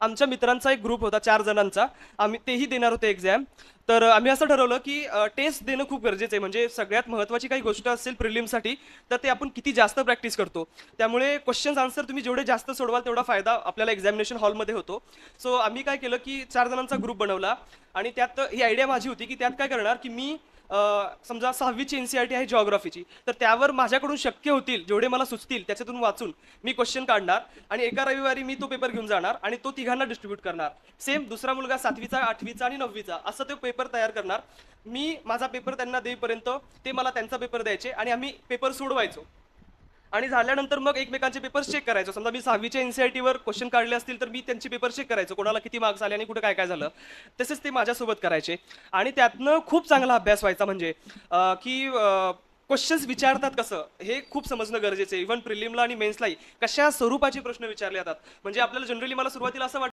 आमच्या मित्रांचा एक ग्रुप होता 4 जणांचा. आम्ही तेही देणार होते एक्झाम. तर आम्ही असं ठरवलं की टेस्ट देणं खूप गरजेचं आहे. म्हणजे सगळ्यात महत्त्वाची काही गोष्ट असेल प्रिलिमसाठी तर ते आपण किती जास्त प्रॅक्टिस करतो. त्यामुळे क्वेश्चन्स आन्सर तुम्ही जेवढे जास्त सोडवाल तेवढा फायदा आपल्याला एक्झामिनेशन हॉलमध्ये होतो. सो आम्ही काय केलं की 4 जणांचा ग्रुप बनवला आणि त्यात ही आयडिया माझी होती की त्यात काय करणार की मी समजा 6वीची एनसीईआरटी आहे जिओग्राफीची, तर त्यावर माझ्याकडून शक्य होतील जेवढे मला सुचतील त्याच्यातून वाचून मी क्वेश्चन काढणार आणि एका रविवारी मी तो पेपर घेऊन जाणार आणि तो तिघांना डिस्ट्रीब्यूट करणार. सेम दुसरा मुलगा 7वीचा 8वीचा आणि 9वीचा असं तो पेपर तयार करणार. मी माझा पेपर त्यांना देईपर्यंत ते मला त्यांचा पेपर द्यायचे आणि आम्ही पेपर सोडवायचो आणि झाल्यानंतर मग एकमेकांचे पेपर्स चेक करायचो. समजा मी 6वीच्या एनसीईआरटीवर क्वेश्चन काढले असतील तर मी त्यांचे पेपर चेक करायचो, कोणाला किती मार्क्स आले आणि कुठे काय काय झालं. तसेच ते माझ्यासोबत करायचे आणि त्यातनं खूप चांगला अभ्यास व्हायचा. म्हणजे की क्वेश्चन्स विचारतात कसं हे खूप समजणं गरजेचं आहे. इव्हन प्रिलिमला आणि मेन्सलाही कशा स्वरूपाचे प्रश्न विचारले जातात. म्हणजे आपल्याला जनरली मला सुरुवातीला असं वाटतं